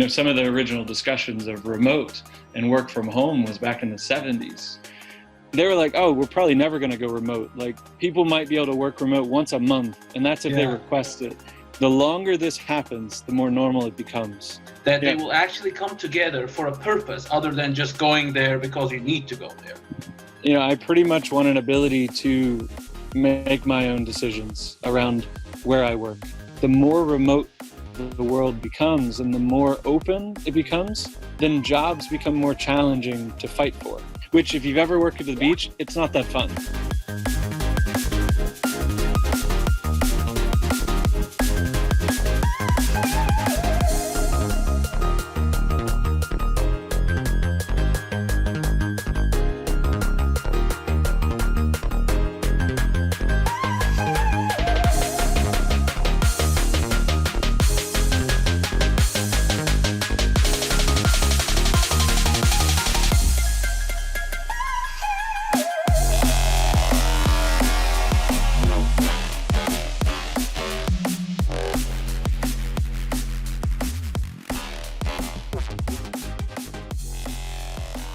some of the original discussions of remote and work from home was back in the 70s. They were like, oh, we're probably never going to go remote. Like, people might be able to work remote once a month, and that's if they request it. The longer this happens, the more normal it becomes. That they will actually come together for a purpose other than just going there because you need to go there. I pretty much want an ability to make my own decisions around where I work. The more remote the world becomes and the more open it becomes, then jobs become more challenging to fight for. Which, if you've ever worked at the beach, it's not that fun.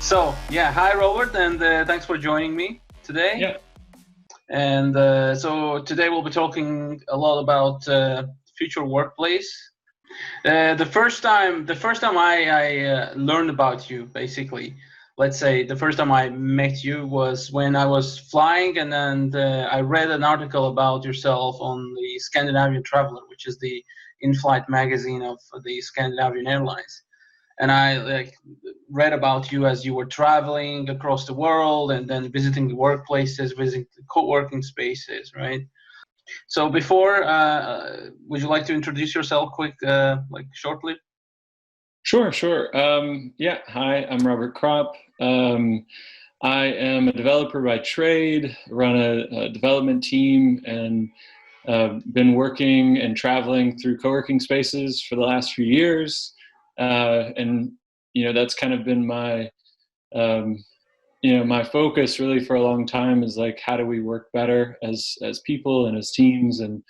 So, hi Robert, and thanks for joining me today. Yeah. And so today we'll be talking a lot about future workplace. The first time I learned about you, basically, let's say the first time I met you was when I was flying, and then I read an article about yourself on the Scandinavian Traveler, which is the in-flight magazine of the Scandinavian Airlines. And I read about you as you were traveling across the world and then visiting the workplaces, visiting the co-working spaces, right? So before, would you like to introduce yourself shortly? Sure. Hi, I'm Robert Kropp. I am a developer by trade, run a development team, and been working and traveling through co-working spaces for the last few years. And that's kind of been my my focus really for a long time, is like, how do we work better as people and as teams? And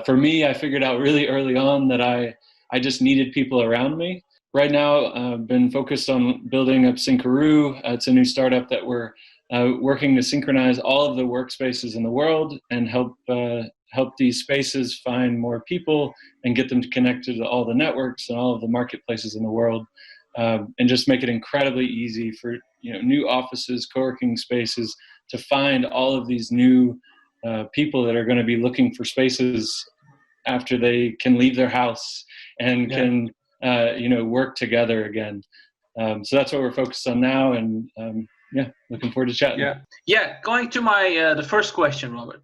for me, I figured out really early on that I just needed people around me. Right now, I've been focused on building up Syncaroo. It's a new startup that we're working to synchronize all of the workspaces in the world and help these spaces find more people and get them connected to all the networks and all of the marketplaces in the world, and just make it incredibly easy for new offices, co-working spaces to find all of these new people that are going to be looking for spaces after they can leave their house and can work together again. So that's what we're focused on now, and looking forward to chatting. Going to my the first question, Robert.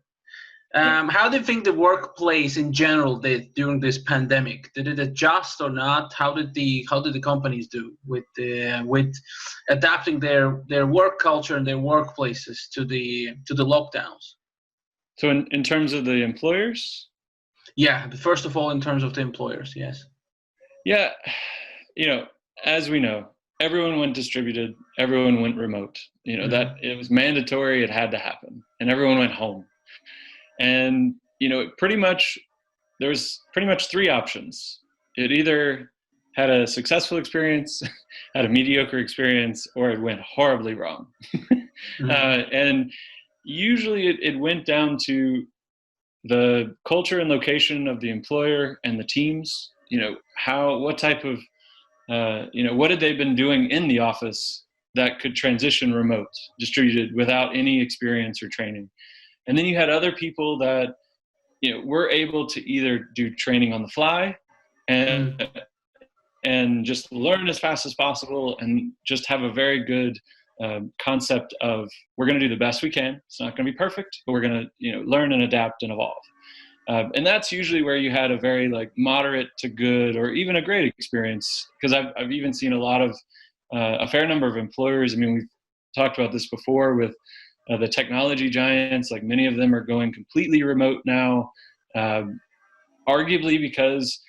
How do you think the workplace in general did during this pandemic? Did it adjust or not? How did the companies do with adapting their work culture and their workplaces to the lockdowns? So in terms of the employers? Yeah, first of all, in terms of the employers, yes. Yeah, as we know, everyone went distributed, everyone went remote. That it was mandatory, it had to happen, and everyone went home. And there was pretty much three options. It either had a successful experience, had a mediocre experience, or it went horribly wrong. And usually it went down to the culture and location of the employer and the teams. What type of what had they been doing in the office that could transition remote, distributed, without any experience or training. And then you had other people that were able to either do training on the fly and just learn as fast as possible and just have a very good concept of, we're going to do the best we can. It's not going to be perfect, but we're going to learn and adapt and evolve. And that's usually where you had a very moderate to good or even a great experience, because I've even seen a fair number of employers. I mean, we've talked about this before with the technology giants. Many of them are going completely remote now, arguably because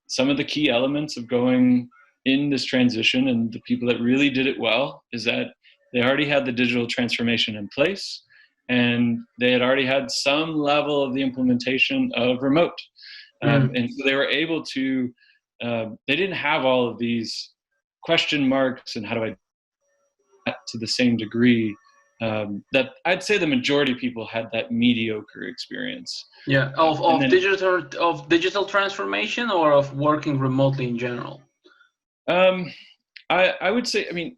some of the key elements of going in this transition, and the people that really did it well, is that they already had the digital transformation in place, and they had already had some level of the implementation of remote. And so they were able to they didn't have all of these question marks and how do I to the same degree that I'd say the majority of people had that mediocre experience. Yeah, of digital transformation, or of working remotely in general. I would say, I mean,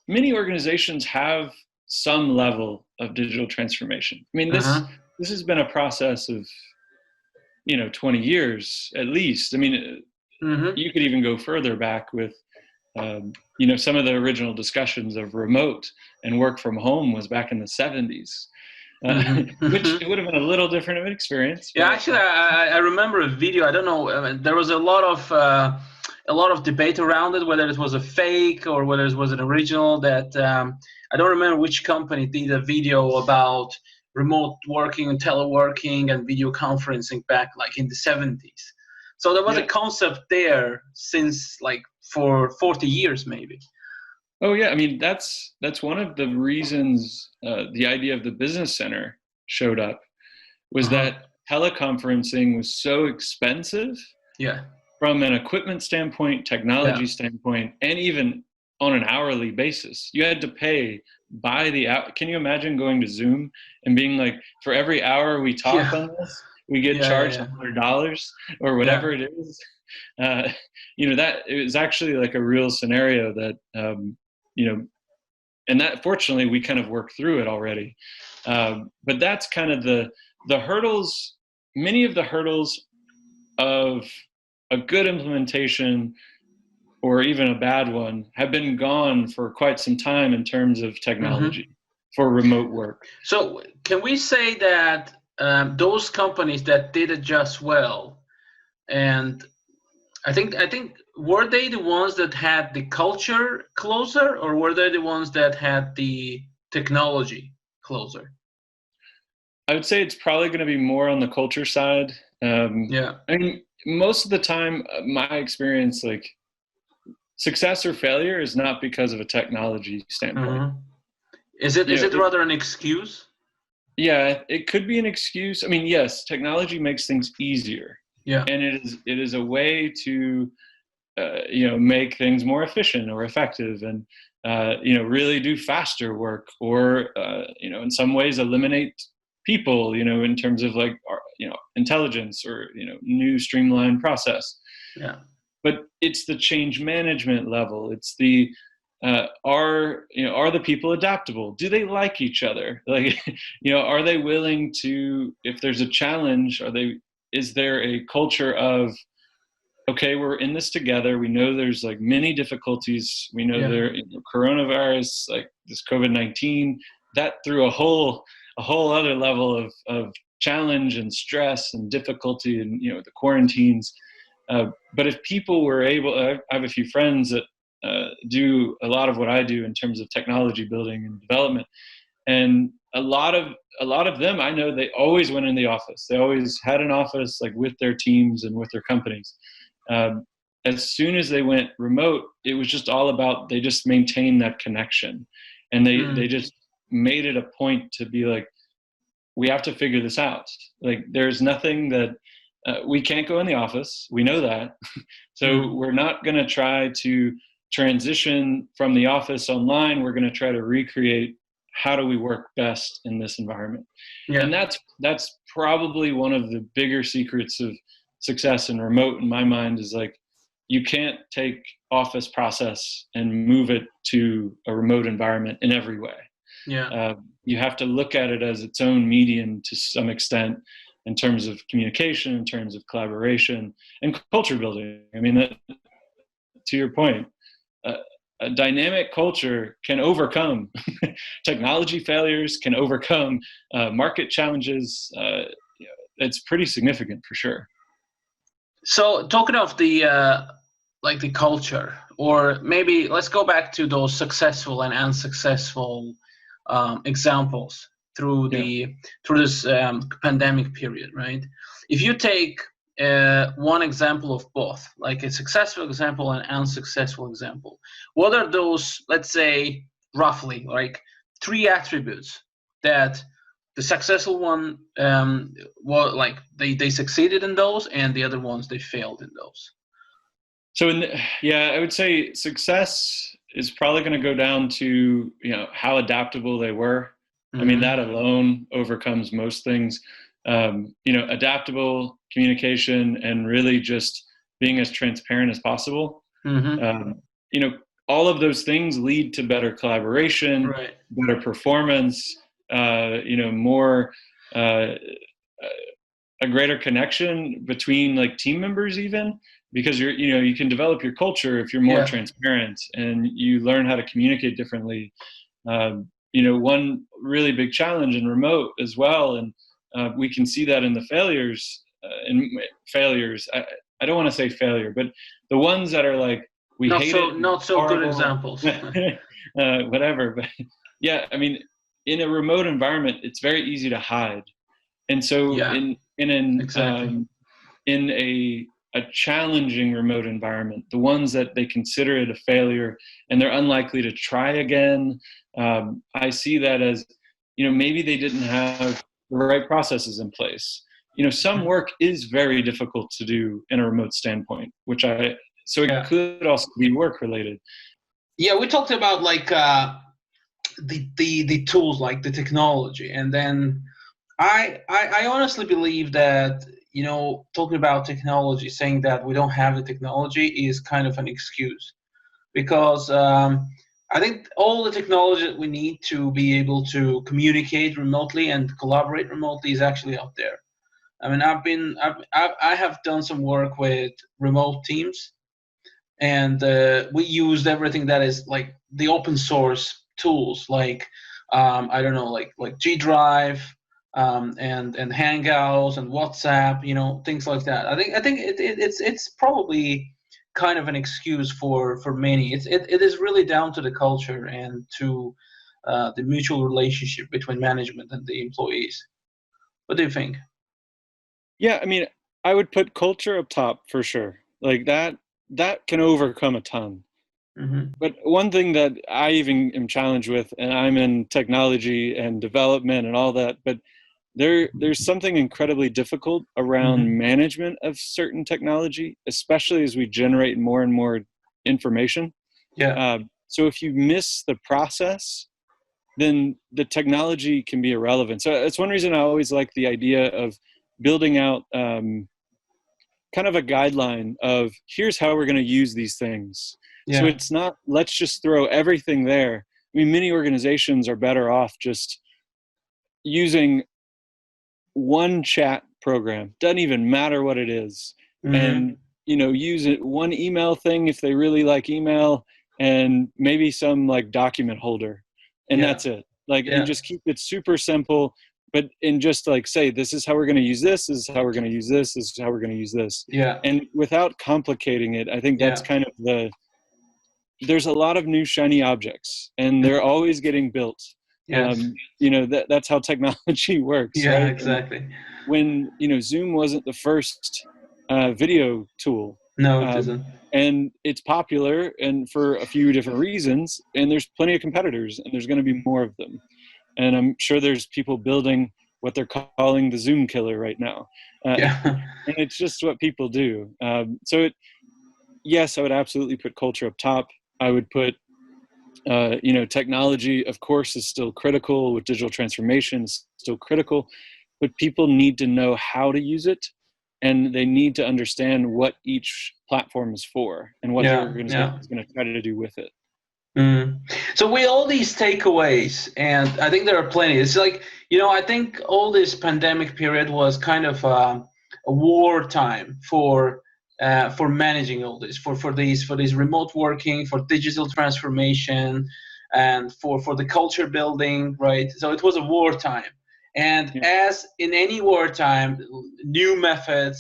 many organizations have some level of digital transformation. I mean, this has been a process of 20 years at least. I mean, you could even go further back with some of the original discussions of remote and work from home was back in the 70s, which it would have been a little different of an experience. Yeah, actually, I remember a video. I don't know. There was a lot of debate around it, whether it was a fake or whether it was an original. That I don't remember which company did a video about remote working and teleworking and video conferencing back like in the 70s. So there was a concept there since like for 40 years maybe. Oh yeah, I mean that's one of the reasons the idea of the business center showed up was that teleconferencing was so expensive. Yeah. From an equipment standpoint, technology standpoint, and even on an hourly basis, you had to pay by the hour. Can you imagine going to Zoom and being like, for every hour we talk on this, we get charged $100 or whatever it is? That it was actually like a real scenario that, and that fortunately we kind of worked through it already. But that's kind of the hurdles, many of the hurdles of a good implementation or even a bad one have been gone for quite some time in terms of technology for remote work. So can we say that those companies that did adjust well, and I think were they the ones that had the culture closer, or were they the ones that had the technology closer? I would say it's probably going to be more on the culture side. I mean, most of the time, my experience, like success or failure is not because of a technology standpoint. Is it rather an excuse? Yeah, it could be an excuse. I mean, yes, technology makes things easier. Yeah, and it is a way to make things more efficient or effective, and really do faster work, or in some ways eliminate people, in terms of like intelligence or new streamlined process. Yeah, but it's the change management level. It's the are the people adaptable? Do they like each other? Like, are they willing to, if there's a challenge, is there a culture of, okay, we're in this together. We know there's like many difficulties. We know coronavirus, like this COVID-19, that threw a whole other level of challenge and stress and difficulty, and the quarantines. But if people were able, I have a few friends that do a lot of what I do in terms of technology building and development, and a lot of them, I know they always went in the office. They always had an office, like with their teams and with their companies. As soon as they went remote, it was just all about, they just maintained that connection, and they just made it a point to be like, we have to figure this out. Like, there's nothing that we can't go in the office. We know that. So we're not going to try to transition from the office online. We're going to try to recreate, how do we work best in this environment? Yeah. And that's probably one of the bigger secrets of success in remote, in my mind, is like, you can't take office process and move it to a remote environment in every way. Yeah. You have to look at it as its own medium to some extent, in terms of communication, in terms of collaboration and culture building. I mean, to your point, a dynamic culture can overcome technology failures, can overcome market challenges. It's pretty significant for sure. So talking of the the culture, or maybe let's go back to those successful and unsuccessful examples through this pandemic period, right? If you take one example of both, like a successful example and unsuccessful example, what are those, let's say, roughly like 3 attributes that the successful one, they succeeded in those, and the other ones they failed in those? So yeah, I would say success is probably going to go down to, how adaptable they were. I mean, Mm-hmm. that alone overcomes most things. Adaptable communication and really just being as transparent as possible. Mm-hmm. Um, you know, all of those things lead to better collaboration, Right. better performance, more uh, a greater connection between like team members even, because you can develop your culture if you're more Yeah. transparent and you learn how to communicate differently. One really big challenge in remote as well, and we can see that in the failures. I don't want to say failure, but the ones that are like, we Not hate it, so and not it's so good horrible, examples. whatever. But yeah, I mean, in a remote environment, it's very easy to hide. And so Yeah. Exactly. in a challenging remote environment, the ones that they consider it a failure and they're unlikely to try again, I see that as, maybe they didn't have the right processes in place. Some work is very difficult to do in a remote standpoint, so it Yeah. could also be work related. Yeah, we talked about like the tools, like the technology, and then I honestly believe that, talking about technology, saying that we don't have the technology is kind of an excuse, because I think all the technology that we need to be able to communicate remotely and collaborate remotely is actually out there. I mean, I have done some work with remote teams, and we used everything that is like the open source tools, like I don't know, like G Drive, and Hangouts and WhatsApp, things like that. I think it's probably kind of an excuse for many. It is really down to the culture and to the mutual relationship between management and the employees. What do you think? Yeah, I mean, I would put culture up top for sure. Like that can overcome a ton. Mm-hmm. But one thing that I even am challenged with, and I'm in technology and development and all that, but there's something incredibly difficult around Mm-hmm. management of certain technology, especially as we generate more and more information. Yeah. So if you miss the process, then the technology can be irrelevant. So it's one reason I always like the idea of building out kind of a guideline of here's how we're going to use these things. So Yeah. it's not, let's just throw everything there. I mean, many organizations are better off just using one chat program, doesn't even matter what it is, Mm-hmm. and use it one email thing if they really like email, and maybe some like document holder, and Yeah. that's it. Like, and Yeah. just keep it super simple, but and just like say, this is how we're going to use this is how we're going to use this is how we're going to use this, Yeah. and without complicating it. I think that's Yeah. kind of there's a lot of new shiny objects and they're always getting built. Yes. That's how technology works, Yeah, right? And exactly. when Zoom wasn't the first video tool, No, it um, isn't. and it's popular and for a few different reasons, and there's plenty of competitors and there's going to be more of them, and I'm sure there's people building what they're calling the Zoom killer right now, Yeah. and it's just what people do. Yes, I would absolutely put culture up top. I would put technology, of course, is still critical. With digital transformation, is still critical, but people need to know how to use it, and they need to understand what each platform is for and what the Yeah. organization Yeah. is going to try to do with it. Mm. So with all these takeaways, and I think there are plenty. It's like, I think all this pandemic period was kind of a war time for managing all this, for these remote working, for digital transformation, and for the culture building, right? So it was a war time, and Yeah. as in any wartime, new methods,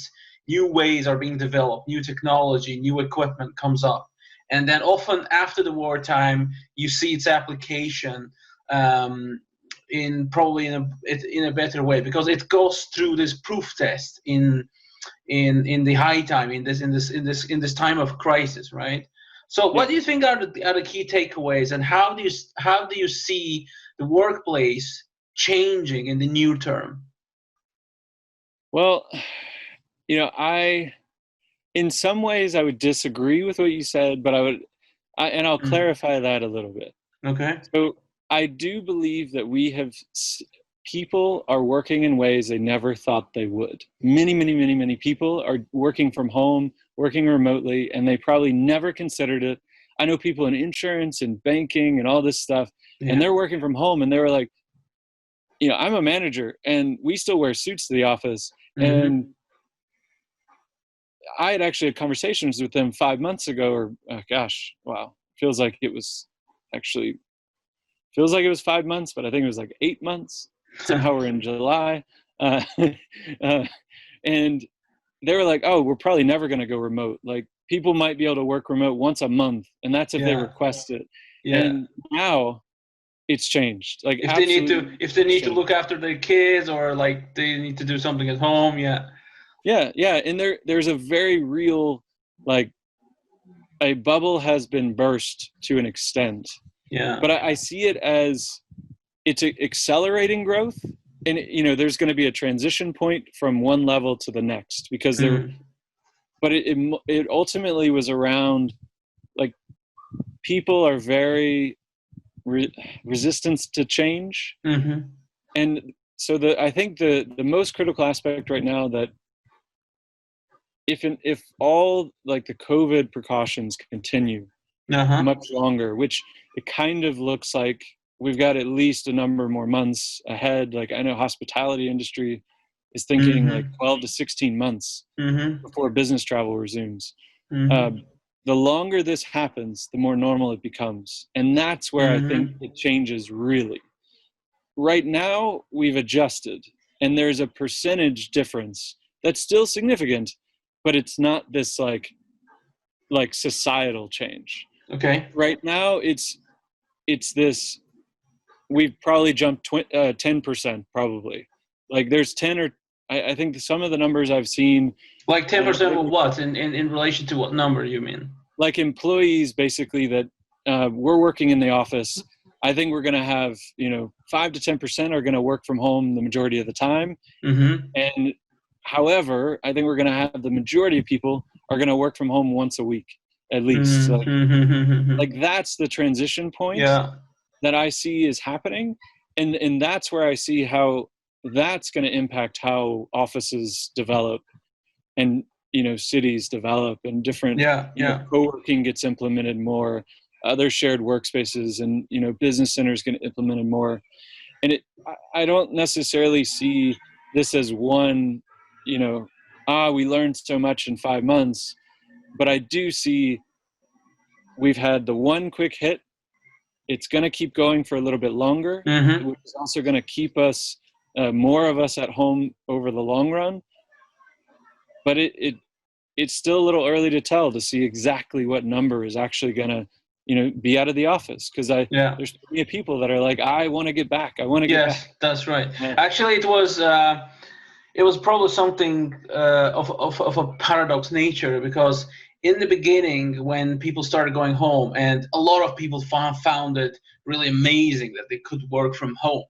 new ways are being developed, new technology, new equipment comes up, and then often after the wartime you see its application in a better way, because it goes through this proof test in the high time, in this time of crisis, right? So Yeah. what do you think are the key takeaways, and how do you see the workplace changing in the new term? Well, I in some ways I would disagree with what you said, but and I'll clarify that a little bit. Okay. So I do believe that people are working in ways they never thought they would. Many people are working from home, working remotely, and they probably never considered it. I know people in insurance and banking and all this stuff, and they're working from home, and they were like, I'm a manager, and we still wear suits to the office. And I had actually had conversations with them 5 months ago, or feels like it was 5 months, but I think it was like 8 months. Somehow we're in July. And they were like, oh, we're probably never going to go remote. Like, people might be able to work remote once a month, and that's if they request it. Yeah. And now it's changed. Like, if they need to look after their kids, or like they need to do something at home. Yeah. And there's a very real, like, a bubble has been burst to an extent. Yeah. But I see it as it's accelerating growth, and there's going to be a transition point from one level to the next, because but it ultimately was around, like, people are very resistant to change. And so I think the most critical aspect right now, that if all, like, the COVID precautions continue much longer, which it kind of looks like we've got at least a number more months ahead. Like, I know hospitality industry is thinking like 12 to 16 months before business travel resumes. The longer this happens, the more normal it becomes. And that's where I think it changes really. Right now, we've adjusted, and there's a percentage difference that's still significant, but it's not this like societal change. Okay. Right now, it's this. We've probably jumped 10%, probably. Like, there's 10, or I think some of the numbers I've seen. Like 10% of what? In relation to what number you mean? Like, employees, basically, that we're working in the office. I think we're going to have 5 to 10% are going to work from home the majority of the time. And however, I think we're going to have the majority of people are going to work from home once a week at least. Like, that's the transition point. Yeah. That I see is happening, and that's where I see how that's going to impact how offices develop, and cities develop, and different co-working gets implemented more, other shared workspaces, and business centers get implemented more. And I don't necessarily see this as one, we learned so much in 5 months, but I do see we've had the one quick hit. It's going to keep going for a little bit longer, which is also going to keep us, more of us at home over the long run. But it's still a little early to tell, to see exactly what number is actually going to, be out of the office. Because there's plenty of people that are like, I want to get back. I want to get back. Yes, that's right. Yeah. Actually, it was probably something of a paradox nature, because in the beginning, when people started going home, and a lot of people found it really amazing that they could work from home.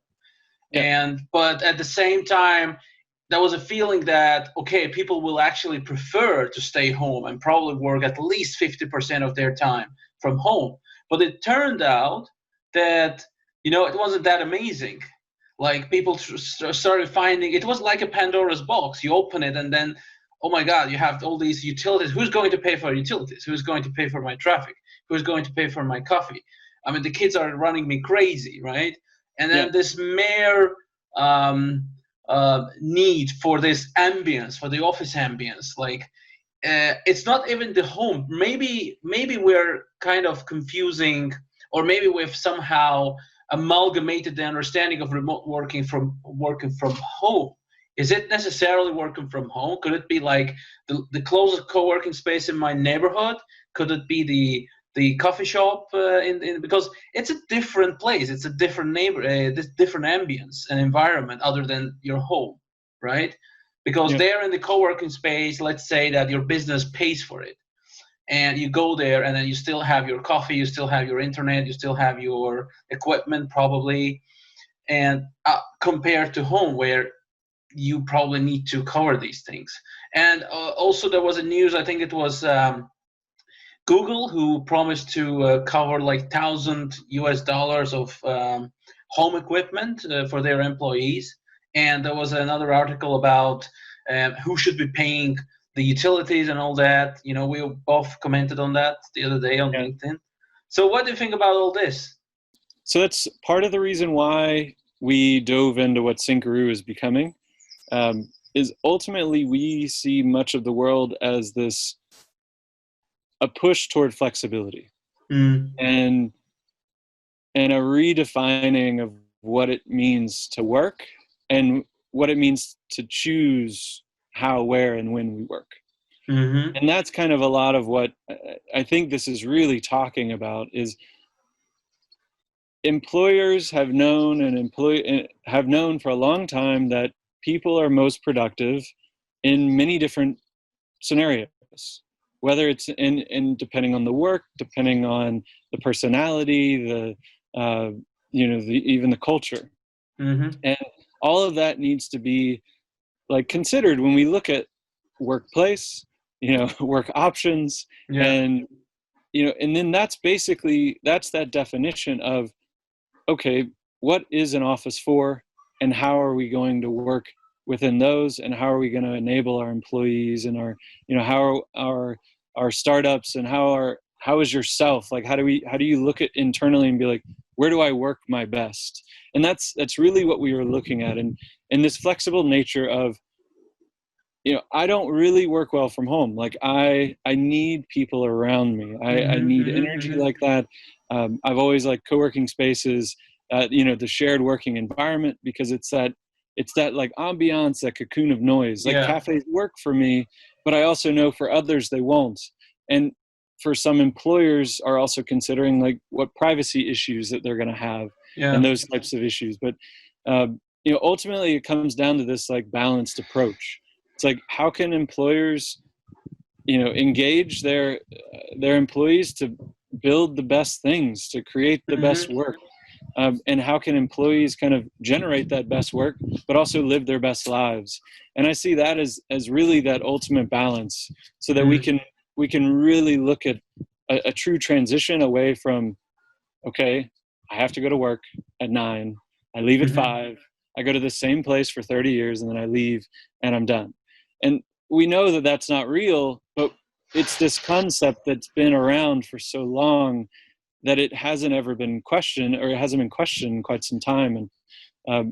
But at the same time, there was a feeling that, okay, people will actually prefer to stay home and probably work at least 50% of their time from home. But it turned out that, it wasn't that amazing. Like, people started finding, it was like a Pandora's box. You open it, and then, oh my God, you have all these utilities. Who's going to pay for utilities? Who's going to pay for my traffic? Who's going to pay for my coffee? I mean, the kids are running me crazy, right? And then this mere need for this ambience, for the office ambience, like, it's not even the home. Maybe we're kind of confusing, or maybe we've somehow amalgamated the understanding of remote working from home. Is it necessarily working from home? Could it be like the closest co-working space in my neighborhood? Could it be the coffee shop because it's a different place. It's a different different ambience and environment other than your home, right? Because there in the co-working space, let's say that your business pays for it, and you go there, and then you still have your coffee, you still have your internet, you still have your equipment probably, and compared to home, where you probably need to cover these things. And also there was a news, I think it was Google, who promised to cover like $1,000 of home equipment for their employees. And there was another article about who should be paying the utilities and all that. You know, we both commented on that the other day on LinkedIn. So what do you think about all this? So that's part of the reason why we dove into what Syncaroo is becoming, is ultimately we see much of the world as a push toward flexibility and a redefining of what it means to work and what it means to choose how, where, and when we work. And that's kind of a lot of what I think this is really talking about. Is employers have known for a long time that people are most productive in many different scenarios, whether it's in depending on the work, depending on the personality, even the culture. And all of that needs to be like considered when we look at workplace, work options, and then that's that definition of, okay, what is an office for, and how are we going to work within those, and how are we going to enable our employees and how are our startups, and how is yourself, like how do you look at internally and be like, where do I work my best? And that's really what we were looking at, and this flexible nature of, I don't really work well from home. Like I need people around me. I need energy like that. I've always liked co-working spaces, the shared working environment, because it's that like ambiance, that cocoon of noise. Like cafes work for me, but I also know for others they won't. And for some employers are also considering like what privacy issues that they're going to have and those types of issues. But ultimately it comes down to this like balanced approach. It's like, how can employers, engage their employees to build the best things, to create the best work, and how can employees kind of generate that best work, but also live their best lives? And I see that as really that ultimate balance, so that we can really look at a true transition away from, okay, I have to go to work at 9, I leave at 5, I go to the same place for 30 years, and then I leave and I'm done. And we know that that's not real, but it's this concept that's been around for so long that it hasn't ever been questioned, or it hasn't been questioned in quite some time. And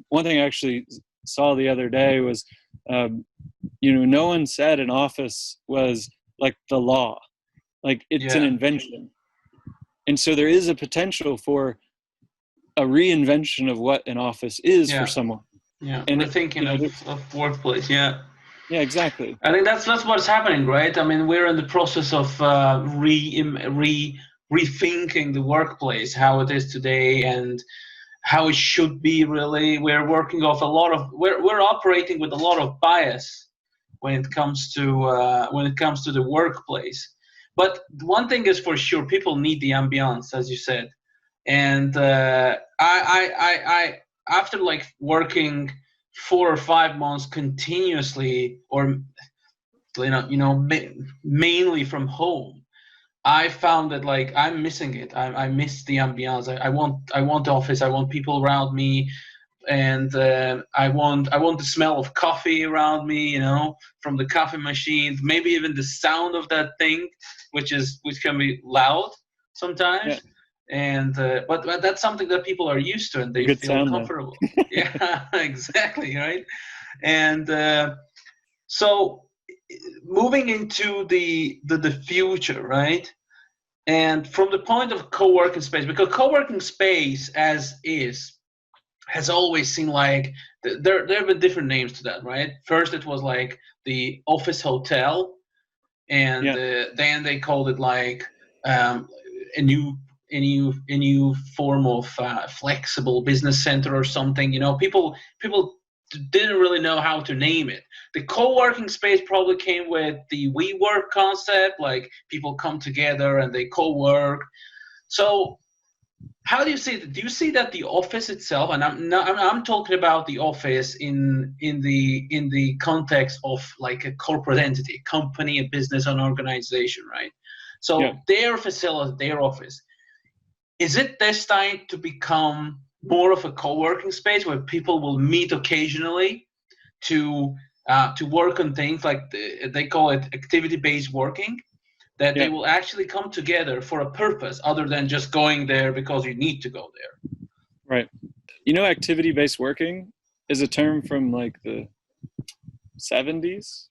one thing I actually saw the other day was, no one said an office was like the law, like it's an invention. And so there is a potential for a reinvention of what an office is for someone. And we're thinking of workplace. Yeah, exactly. I think that's what's happening, right? I mean, we're in the process of rethinking the workplace, how it is today and how it should be. Really, we're working off we're operating with a lot of bias when it comes to the workplace. But one thing is for sure, people need the ambiance, as you said. And I after like working 4 or 5 months continuously, or mainly from home, I found that like I'm missing it. I miss the ambiance. I want the office. I want people around me, and I want the smell of coffee around me, from the coffee machine. Maybe even the sound of that thing, which can be loud sometimes. And but that's something that people are used to, and they feel comfortable. Yeah, exactly, right. And so moving into the future, right? And from the point of co-working space, because co-working space as is has always seemed like there have been different names to that, right? First it was like the office hotel, and then they called it like a new form of flexible business center or something. People didn't really know how to name it. The co-working space probably came with the WeWork concept, like people come together and they co-work. So How do you see that? Do you see that the office itself, and I'm talking about the office in the context of like a corporate entity, a company, a business, an organization, right? So Yeah. their facility, their office, is it destined to become more of a co-working space where people will meet occasionally to work on things like they call it activity-based working? That they Yeah. will actually come together for a purpose other than just going there because you need to go there. Right. Activity-based working is a term from like the 70s.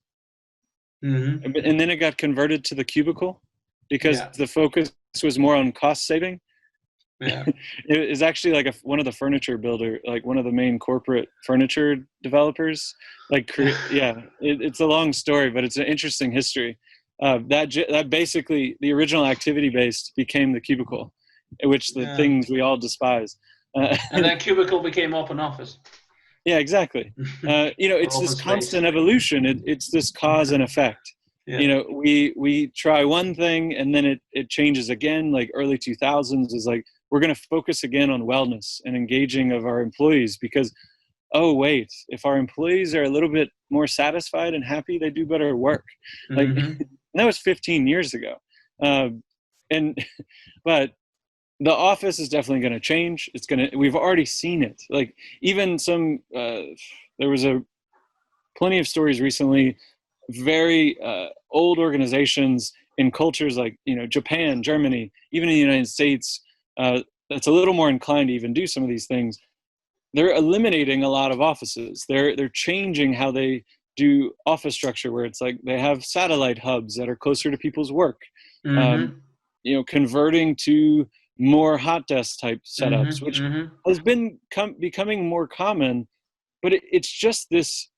Mm-hmm. And then it got converted to the cubicle because Yeah. the focus was more on cost saving. Yeah. It is actually like one of the furniture builder, like one of the main corporate furniture developers. It's a long story, but it's an interesting history. That basically the original activity based became the cubicle, which the Yeah. things we all despise. And then cubicle became open office. Yeah, exactly. Or It's open this space. constant evolution. It's this cause and effect. Yeah. We try one thing and then it changes again. Like early 2000s is like, we're going to focus again on wellness and engaging of our employees because, oh, wait, if our employees are a little bit more satisfied and happy, they do better work. Like, Mm-hmm. that was 15 years ago. But the office is definitely going to change. We've already seen it. Like even there was plenty of stories recently, very old organizations in cultures like, Japan, Germany, even in the United States, that's a little more inclined to even do some of these things. They're eliminating a lot of offices. They're changing how they do office structure, where it's like they have satellite hubs that are closer to people's work. Mm-hmm. Converting to more hot desk type setups, Mm-hmm. which Mm-hmm. has been becoming more common, but it's just this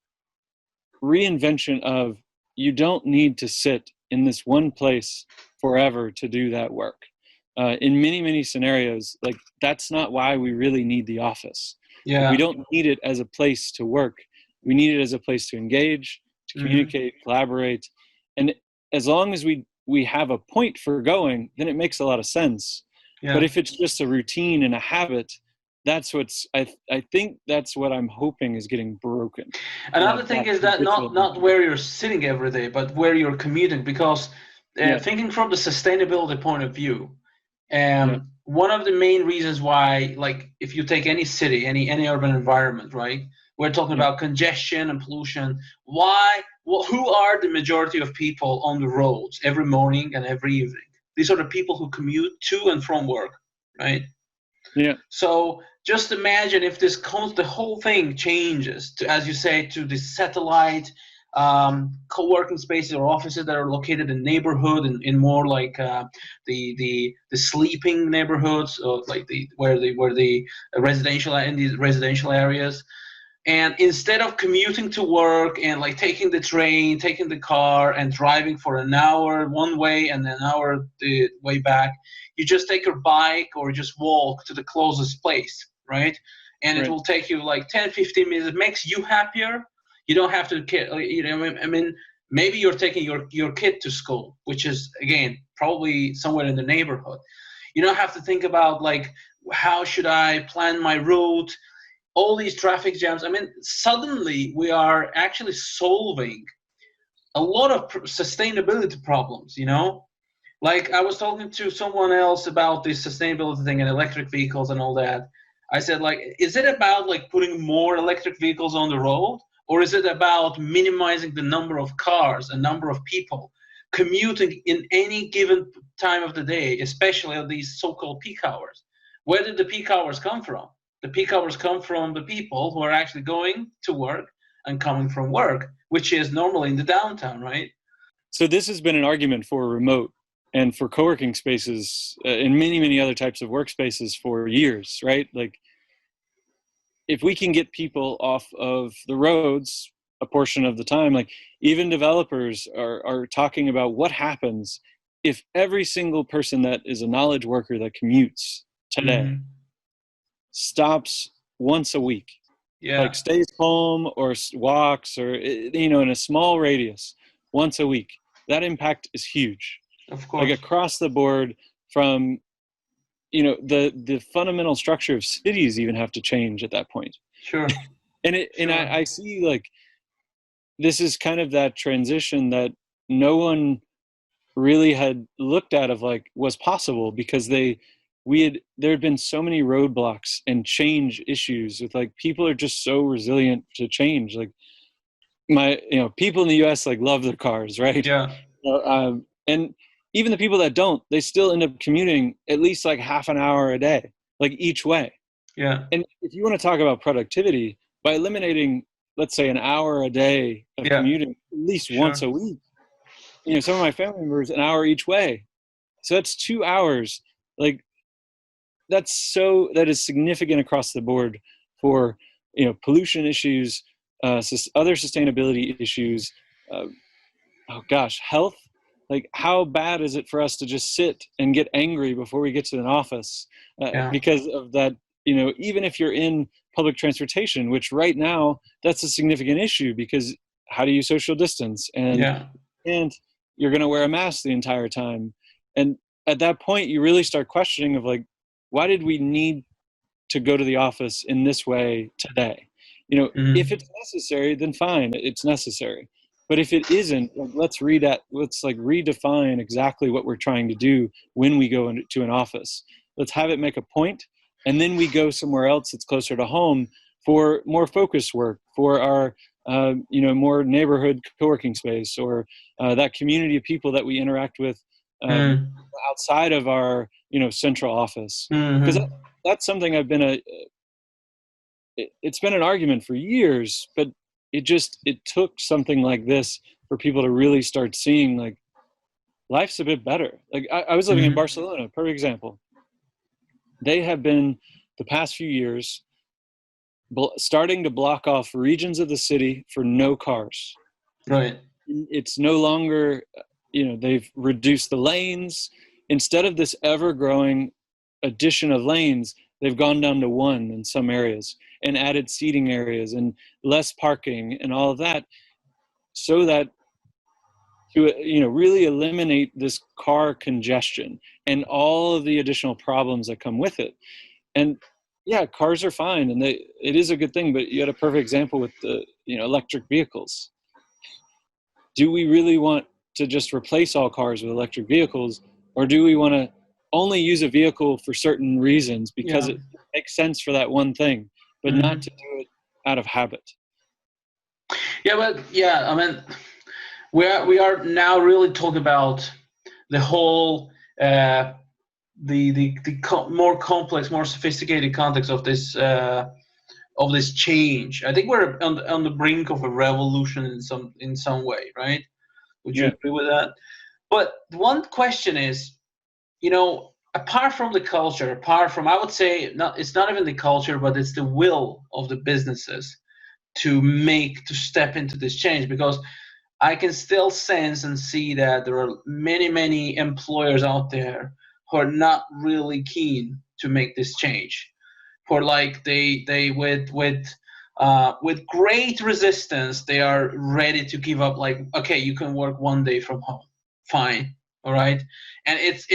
reinvention of you don't need to sit in this one place forever to do that work. In many, many scenarios, like that's not why we really need the office. Like, we Yeah. don't need it as a place to work. We need it as a place to engage, to Mm-hmm. communicate, collaborate. And as long as we have a point for going, then it makes a lot of sense. But Yeah. if it's just a routine and a habit, I think that's what I'm hoping is getting broken. Another That thing is that habitual not nature. where you're sitting every day, but where you're commuting. Because Yeah, thinking from the sustainability point of view, yeah, one of the main reasons why, like, if you take any city, any urban environment, right? We're talking yeah, about congestion and pollution. Why? Well, who are the majority of people on the roads every morning and every evening? These are the people who commute to and from work, right? yeah, So just imagine if the whole thing changes to, as you say, to the satellite co-working spaces or offices that are located in neighborhood in more like the sleeping neighborhoods, or like where the residential in these residential areas. And instead of commuting to work and like taking the train, taking the car, and driving for an hour one way and an hour the way back, you just take your bike or just walk to the closest place, right? And it right, will take you like 10, 15 minutes. It makes you happier. You don't have to, I mean, maybe you're taking your kid to school, which is, again, probably somewhere in the neighborhood. You don't have to think about like, how should I plan my route? All these traffic jams. I mean, suddenly we are actually solving a lot of sustainability problems, Like I was talking to someone else about this sustainability thing and electric vehicles and all that. I said, like, is it about like putting more electric vehicles on the road, or is it about minimizing the number of cars and number of people commuting in any given time of the day, especially at these so-called peak hours? Where did the peak hours come from? The peak hours come from the people who are actually going to work and coming from work, which is normally in the downtown, right? So this has been an argument for remote and for co-working spaces and many, many other types of workspaces for years, right? Like if we can get people off of the roads a portion of the time, like even developers are talking about what happens if every single person that is a knowledge worker that commutes today Mm-hmm. stops once a week, like Yeah, stays home or walks or, in a small radius once a week. That impact is huge, of like course. across the board, from the fundamental structure of cities even have to change at that point. Sure. And I see like this is kind of that transition that no one really had looked at of like was possible, because there had been so many roadblocks and change issues with like people are just so resilient to change. Like people in the US like love their cars, right? Yeah. And even the people that don't, they still end up commuting at least like half an hour a day, like each way. Yeah. And if you want to talk about productivity, by eliminating, let's say, an hour a day of commuting at least once a week, some of my family members, an hour each way. So that's 2 hours. Like that is significant across the board for, pollution issues, other sustainability issues, health. Like how bad is it for us to just sit and get angry before we get to an office because of that? Even if you're in public transportation, which right now that's a significant issue, because how do you social distance and you're going to wear a mask the entire time. And at that point you really start questioning of like, why did we need to go to the office in this way today? If it's necessary, then fine, it's necessary. But if it isn't, let's redefine exactly what we're trying to do when we go into an office. Let's have it make a point, and then we go somewhere else that's closer to home for more focused work, for our more neighborhood co-working space, or that community of people that we interact with outside of our central office. Because that's something I've been it's been an argument for years, but it took something like this for people to really start seeing like life's a bit better. Like I was living in Barcelona, perfect example. They have been the past few years starting to block off regions of the city for no cars. Right. It's no longer, they've reduced the lanes. Instead of this ever-growing addition of lanes, they've gone down to one in some areas and added seating areas and less parking and all of that, so that to really eliminate this car congestion and all of the additional problems that come with it. And yeah, cars are fine, and it is a good thing, but you had a perfect example with the electric vehicles. Do we really want to just replace all cars with electric vehicles, or do we want to only use a vehicle for certain reasons because it makes sense for that one thing, but not to do it out of habit? I mean, we are now really talking about the whole more complex, more sophisticated context of this change. I think we're on the brink of a revolution in some way, right? Would you agree with that? But one question is, apart from the culture, I would say it's not even the culture, but it's the will of the businesses to step into this change, because I can still sense and see that there are many employers out there who are not really keen to make this change. For like they with great resistance, they are ready to give up. Like, okay, you can work one day from home, fine, all right. And it's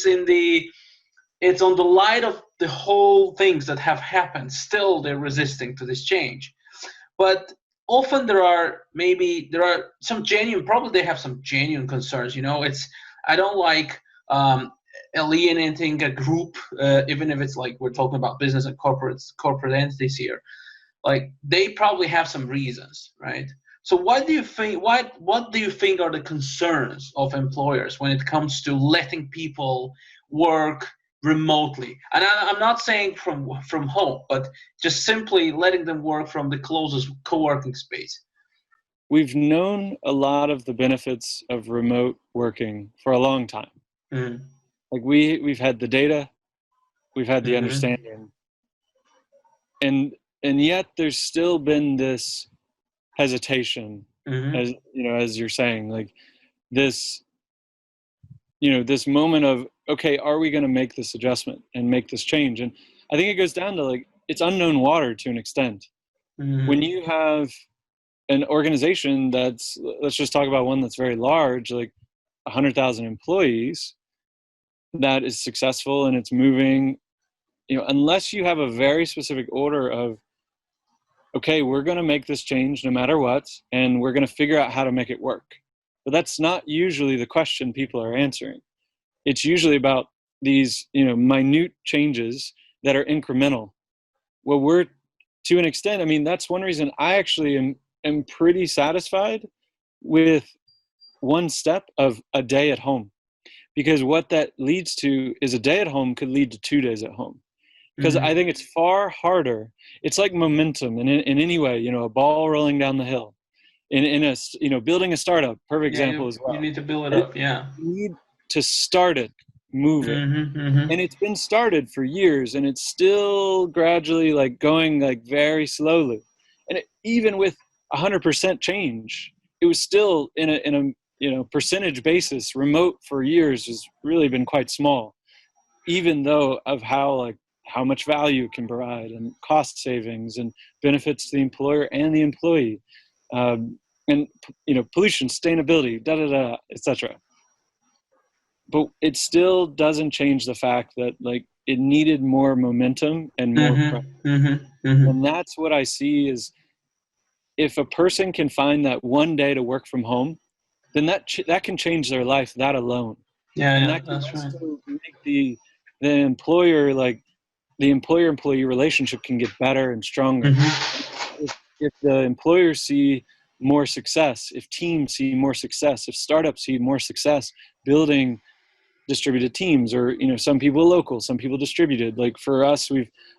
on the light of the whole things that have happened. Still, they're resisting to this change. But often there are some probably they have some genuine concerns. I don't like alienating a group, even if it's like we're talking about business and corporate entities here. Like, they probably have some reasons, right? So what do you think are the concerns of employers when it comes to letting people work remotely? And I'm not saying from home, but just simply letting them work from the closest co-working space. We've known a lot of the benefits of remote working for a long time. Like we've had the data, we've had the understanding, and yet there's still been this hesitation, as you're saying, like this moment of, okay, are we going to make this adjustment and make this change? And I think it goes down to like, it's unknown water to an extent. When you have an organization let's just talk about one that's very large, like 100,000 employees, that is successful and it's moving, unless you have a very specific order of, okay, we're going to make this change no matter what, and we're going to figure out how to make it work. But that's not usually the question people are answering. It's usually about these, minute changes that are incremental. Well, we're, to an extent, I mean, that's one reason I actually am pretty satisfied with one step of a day at home. Because what that leads to is a day at home could lead to 2 days at home. Because I think it's far harder. It's like momentum in any way, a ball rolling down the hill. In a, building a startup, perfect example as well. You need to build it up, yeah. You need to start it, move it. And it's been started for years, and it's still gradually like going like very slowly. And even with 100% change, it was still in a percentage basis. Remote for years has really been quite small, even though of how much value it can provide and cost savings and benefits to the employer and the employee, and pollution, sustainability, etc. But it still doesn't change the fact that it needed more momentum and more and that's what I see is, if a person can find that one day to work from home, then that can change their life, that alone. And that can that's also right. make the employer, the employer-employee relationship can get better and stronger. If the employers see more success, if teams see more success, if startups see more success building distributed teams, or some people local, some people distributed. Like for us,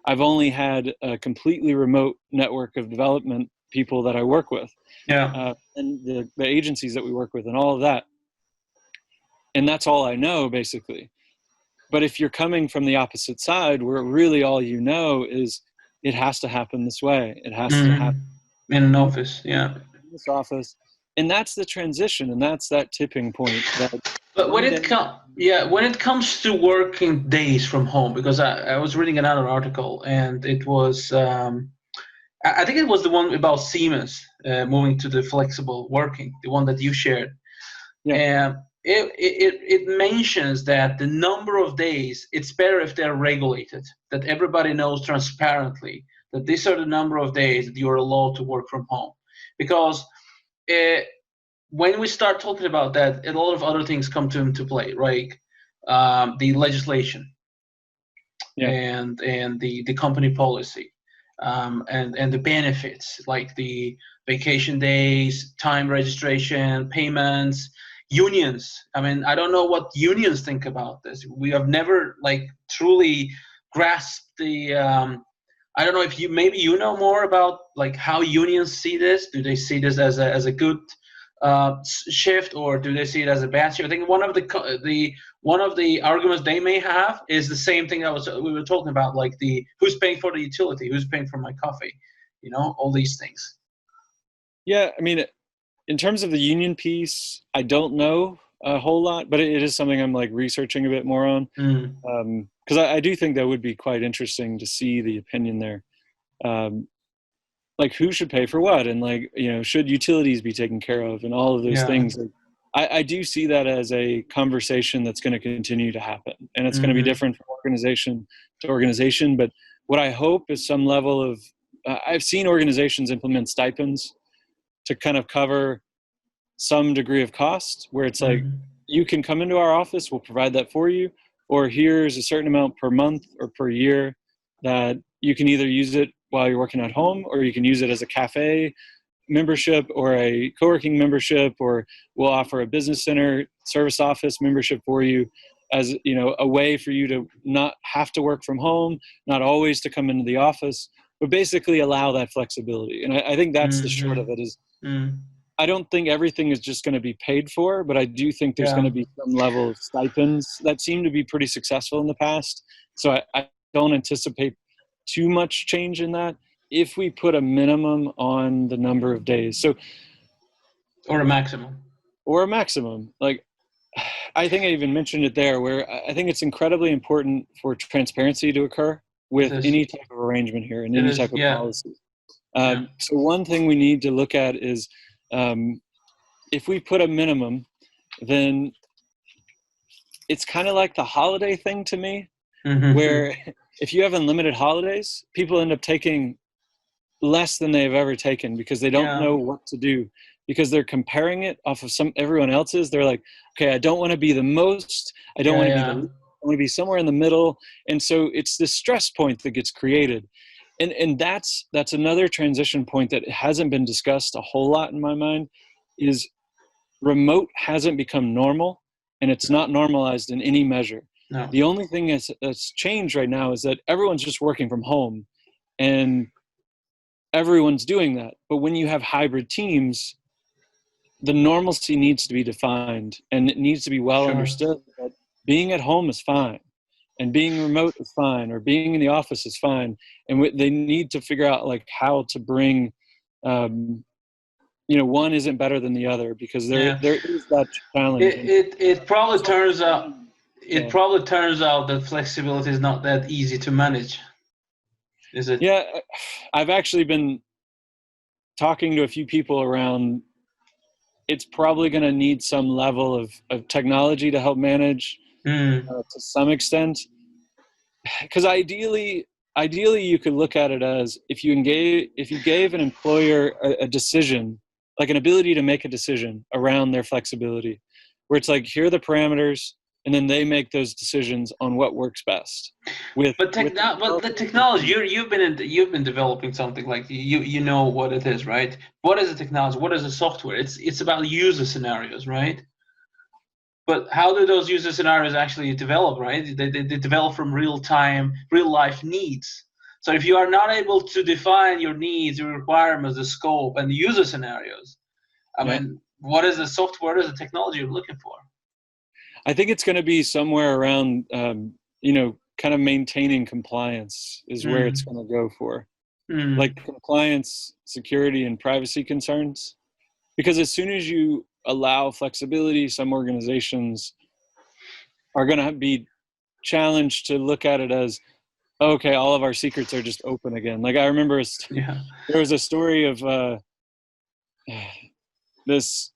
I've only had a completely remote network of development people that I work with, and the agencies that we work with, and all of that, and that's all I know basically. But if you're coming from the opposite side, where really all is it has to happen this way, it has to happen in an office, in this office, and that's the transition, and that's that tipping point. But when it comes to working days from home, because I was reading another article, and it was I think it was the one about Siemens moving to the flexible working, the one that you shared. And it mentions that the number of days, it's better if they're regulated, that everybody knows transparently that these are the number of days that you're allowed to work from home. Because when we start talking about that, a lot of other things come into play, right? The legislation and the company policy, and the benefits, like the vacation days, time registration, payments, unions. I mean, I don't know what unions think about this. We have never truly grasped the I don't know if maybe you know more about how unions see this. Do they see this as a good shift, or do they see it as a bad shift? I think one of the arguments they may have is the same thing we were talking about, who's paying for the utility, who's paying for my coffee, all these things. Yeah, I mean, in terms of the union piece, I don't know a whole lot, but it is something I'm researching a bit more on, because I do think that would be quite interesting to see the opinion there. Who should pay for what, and should utilities be taken care of, and all of those things. I do see that as a conversation that's going to continue to happen, and it's going to be different from organization to organization. But what I hope is some level of, I've seen organizations implement stipends to kind of cover some degree of cost, where it's you can come into our office, we'll provide that for you, or here's a certain amount per month or per year that you can either use it while you're working at home, or you can use it as a cafe membership or a co-working membership, or we'll offer a business center service office membership for you, as a way for you to not have to work from home, not always to come into the office, but basically allow that flexibility. And I think that's the short of it is, I don't think everything is just going to be paid for, but I do think there's going to be some level of stipends that seem to be pretty successful in the past. So I don't anticipate too much change in that if we put a minimum on the number of days. Or a maximum. I think I even mentioned it there, where I think it's incredibly important for transparency to occur with any type of arrangement here and any type of policy. So one thing we need to look at is, if we put a minimum, then it's kind of like the holiday thing to me, Mm-hmm. where if you have unlimited holidays, people end up taking less than they've ever taken because they don't Yeah. know what to do, because they're comparing it off of everyone else's. They're like, okay, I don't want to be the most, I don't Yeah. want to be the Yeah. least, I want to be somewhere in the middle. And so it's this stress point that gets created. And that's another transition point that hasn't been discussed a whole lot in my mind, is remote hasn't become normal, and it's not normalized in any measure. No. The only thing that's changed right now is that everyone's just working from home, and everyone's doing that. But when you have hybrid teams, the normalcy needs to be defined, and it needs to be well Sure. understood that being at home is fine, and being remote is fine, or being in the office is fine. And they need to figure out like how to bring, one isn't better than the other, because there Yeah. is that challenge. And It probably turns out yeah, that flexibility is not that easy to manage, is it? yeah, I've actually been talking to a few people around. It's probably going to need some level of technology to help manage, Mm. to some extent, because ideally you could look at it as, if you gave an employer a decision, like an ability to make a decision around their flexibility, where it's like, here are the parameters, and then they make those decisions on what works best But the technology, you've been developing something, like you know what it is, right? What is the technology? What is the software? It's about user scenarios, right? But how do those user scenarios actually develop, right? They develop from real life needs. So if you are not able to define your needs, your requirements, the scope, and the user scenarios, I Yeah, mean, what is the software? What is the technology you're looking for? I think it's going to be somewhere around, kind of maintaining compliance is where it's Mm. going to go for, like Mm. compliance, security, and privacy concerns. Because as soon as you allow flexibility, some organizations are going to be challenged to look at it as, okay, all of our secrets are just open again. Like I remember Yeah. there was a story of this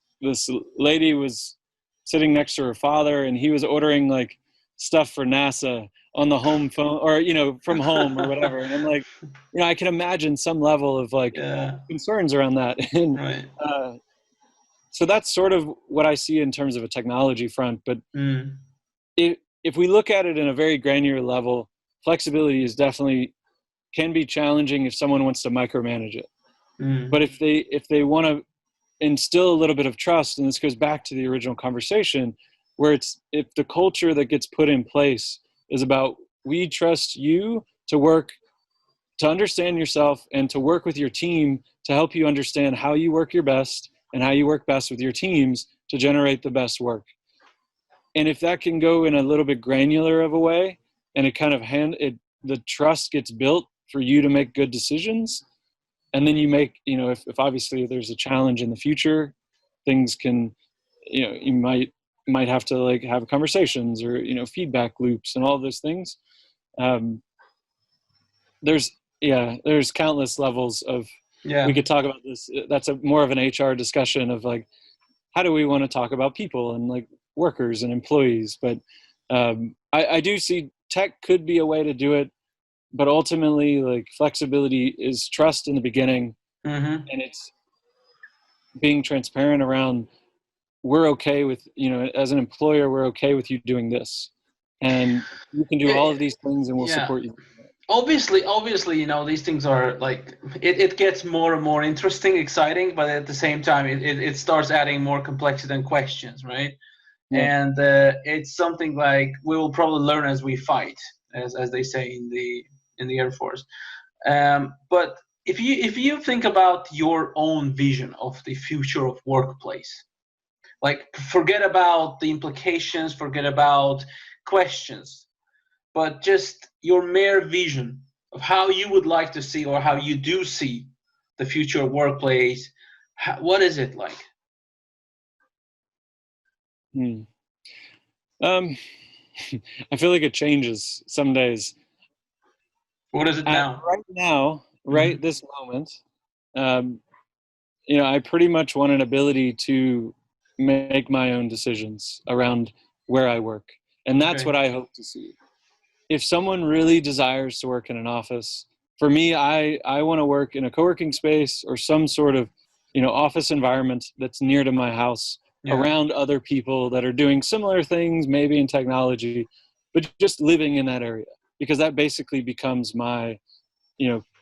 lady was sitting next to her father, and he was ordering like stuff for NASA on the home phone, or from home or whatever. And I'm like, I can imagine some level of like Yeah. concerns around that. And Right. uh, so that's sort of what I see in terms of a technology front. But Mm. if we look at it in a very granular level, flexibility is definitely can be challenging if someone wants to micromanage it. But Mm. if they want to instill a little bit of trust, and this goes back to the original conversation, where it's, if the culture that gets put in place is about, we trust you to work, to understand yourself, and to work with your team to help you understand how you work your best and how you work best with your teams to generate the best work. And if that can go in a little bit granular of a way, and it kind of the trust gets built for you to make good decisions, and then you make, if obviously there's a challenge in the future, things can, you might have to like have conversations, or feedback loops and all those things. um, there's countless levels of, we Yeah. could talk about this. That's a more of an HR discussion of like, how do we want to talk about people and like workers and employees. But I do see tech could be a way to do it, but ultimately, like, flexibility is trust in the beginning, Mm-hmm. and it's being transparent around, we're okay with, as an employer, we're okay with you doing this, and you can do Yeah. all of these things, and we'll Yeah. support you. Obviously, these things are like, it gets more and more interesting, exciting, but at the same time, it starts adding more complexity and questions, right? Yeah. And it's something like we will probably learn as we fight, as they say in the Air Force. But if you think about your own vision of the future of workplace, like, forget about the implications, forget about questions, but just your mere vision of how you would like to see, or how you do see the future workplace. What is it like? Hmm. Um, I feel like it changes some days. What is it now? Right now, Mm-hmm. right this moment, um, I pretty much want an ability to make my own decisions around where I work. And that's Okay. what I hope to see. If someone really desires to work in an office, for me, I want to work in a co-working space or some sort of, office environment that's near to my house, around other people that are doing similar things, maybe in technology, but just living in that area, because that basically becomes my,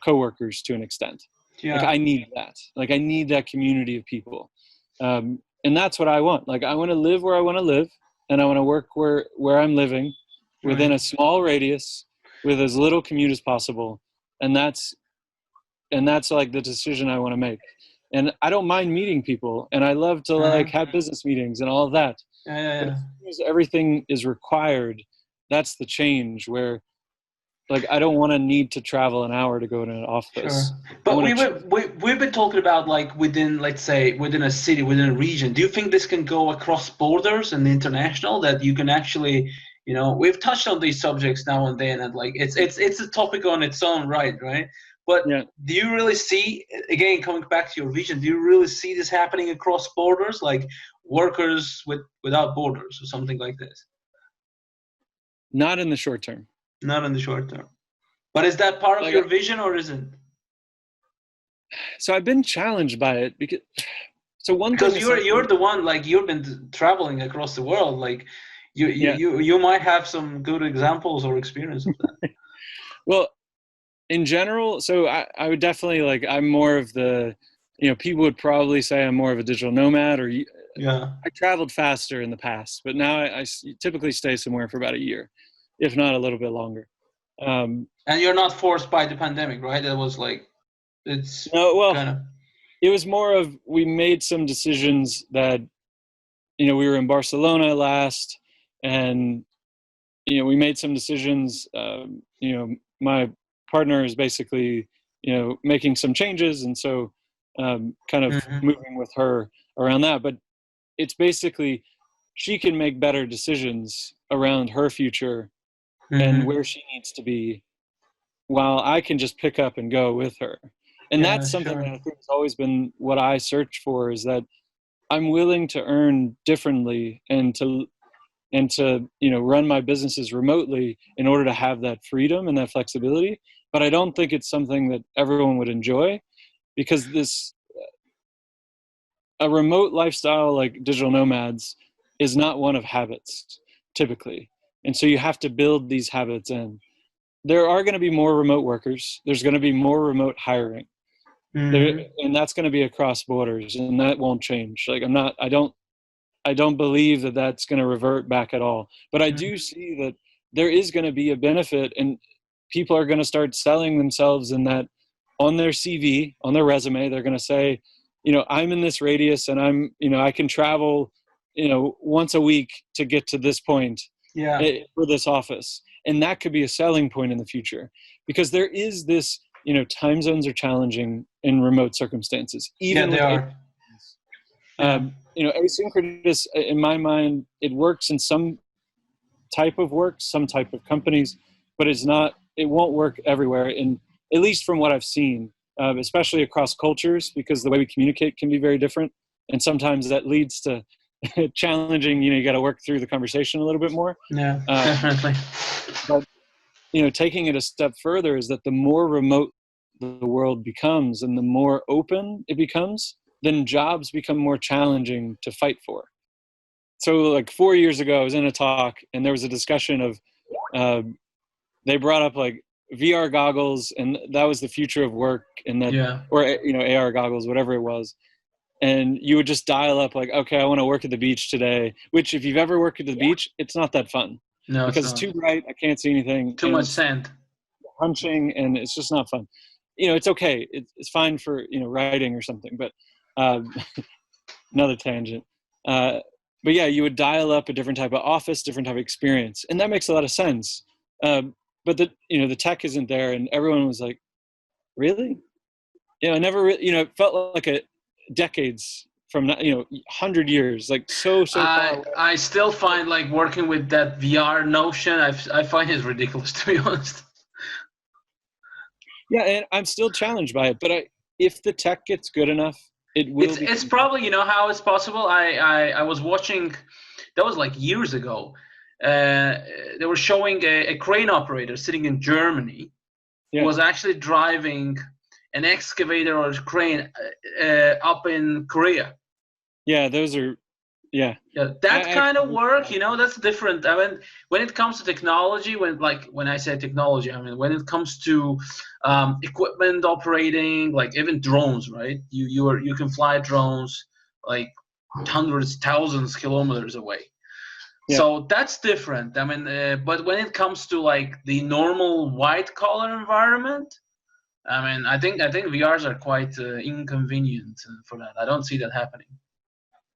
coworkers to an extent. Like I need that. Like I need that community of people. And that's what I want. Like I want to live where I want to live, and I want to work where I'm living, within a small radius, with as little commute as possible. And that's like the decision I want to make. And I don't mind meeting people, and I love to like have business meetings and all of that. But as soon as everything is required, that's the change where, like, I don't want to need to travel an hour to go to an office. Sure. But we've been talking about, like, within, let's say, within a city, within a region. Do you think this can go across borders and international, that you can actually, we've touched on these subjects now and then, and like it's a topic on its own right? But do you really see, again, coming back to your vision, do you really see this happening across borders, like workers without borders or something like this? Not in the short term. Not in the short term. But is that part of your vision, or isn't? So I've been challenged by it because you're the one, like, you've been traveling across the world, like you might have some good examples or experience of that. Well, in general, so I would definitely, like, I'm more of the, people would probably say I'm more of a digital nomad, or I traveled faster in the past, but now I typically stay somewhere for about a year, if not a little bit longer. And you're not forced by the pandemic, right? It was like, it was more of, we made some decisions that, we were in Barcelona last, and, we made some decisions, my partner is basically, making some changes. And so kind of moving with her around that. But it's basically, she can make better decisions around her future and where she needs to be, while I can just pick up and go with her. And that's something that I think has always been what I search for, is that I'm willing to earn differently and to run my businesses remotely in order to have that freedom and that flexibility. But I don't think it's something that everyone would enjoy, because a remote lifestyle like digital nomads is not one of habits typically. And so you have to build these habits in. There are going to be more remote workers. There's going to be more remote hiring. And that's going to be across borders, and that won't change. Like I don't believe that that's going to revert back at all. But I do see that there is going to be a benefit, and people are going to start selling themselves in that on their CV, on their resume. They're going to say, I'm in this radius, and I can travel, once a week to get to this point for this office. And that could be a selling point in the future, because there is this, time zones are challenging in remote circumstances. Even they are. Asynchronous, in my mind, it works in some type of work, some type of companies, but it won't work everywhere. And at least from what I've seen, especially across cultures, because the way we communicate can be very different. And sometimes that leads to challenging, you got to work through the conversation a little bit more. Yeah, definitely. But, taking it a step further is that the more remote the world becomes and the more open it becomes, then jobs become more challenging to fight for. So like 4 years ago, I was in a talk, and there was a discussion of, they brought up like VR goggles, and that was the future of work, and that, or, AR goggles, whatever it was. And you would just dial up like, okay, I want to work at the beach today, which if you've ever worked at the beach, it's not that fun. No, because it's too bright. I can't see anything. Too much sand. Punching, and it's just not fun. It's okay. It's fine for, writing or something, but another tangent. But yeah, you would dial up a different type of office, different type of experience. And that makes a lot of sense. But the tech isn't there, and everyone was like, really? I never really, it felt like decades from, 100 years, like so far away. I still find, like, working with that VR notion, I find it ridiculous, to be honest. Yeah, and I'm still challenged by it, but if the tech gets good enough, it will. It's probably, how it's possible. I was watching, that was like years ago, they were showing a crane operator sitting in Germany who was actually driving an excavator or a crane up in Korea. Yeah, those are, that kind of work, that's different. I mean, when it comes to technology, when I say technology, I mean when it comes to equipment operating, like even drones, right? You can fly drones like hundreds, thousands kilometers away. Yeah. So that's different. I mean, but when it comes to like the normal white collar environment, I mean, I think VRs are quite inconvenient for that. I don't see that happening.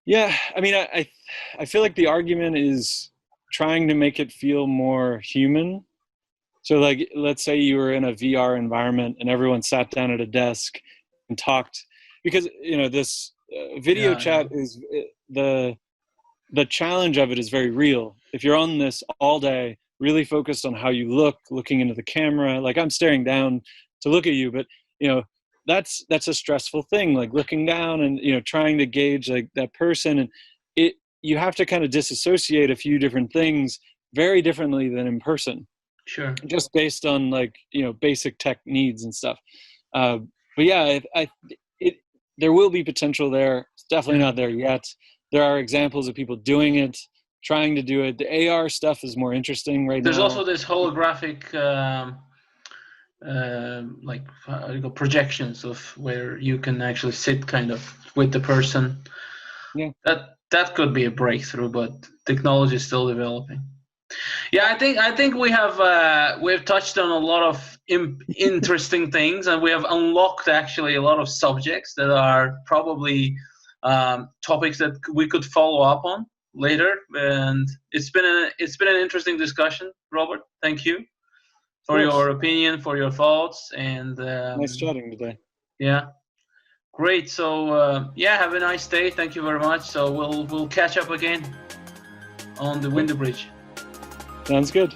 Yeah, I mean, I feel like the argument is trying to make it feel more human. So like, let's say you were in a VR environment and everyone sat down at a desk and talked, because this video chat is the challenge of it is very real. If you're on this all day, really focused on how you looking into the camera, like I'm staring down to look at you, but that's a stressful thing, like looking down and trying to gauge like that person, and you have to kind of disassociate a few different things very differently than in person. Sure. Just based on like basic tech needs and stuff. But yeah, there will be potential there. It's definitely not there yet. There are examples of people doing it, trying to do it. The AR stuff is more interesting right now. There's also this holographic projections of where you can actually sit kind of with the person. Yeah. That could be a breakthrough, but technology is still developing. Yeah, I think we have touched on a lot of interesting things, and we have unlocked actually a lot of subjects that are probably topics that we could follow up on later. And it's been an interesting discussion, Robert. Thank you for your opinion, for your thoughts, and nice chatting today. Yeah, great. So have a nice day. Thank you very much. So we'll catch up again on the Winter Bridge. Sounds good.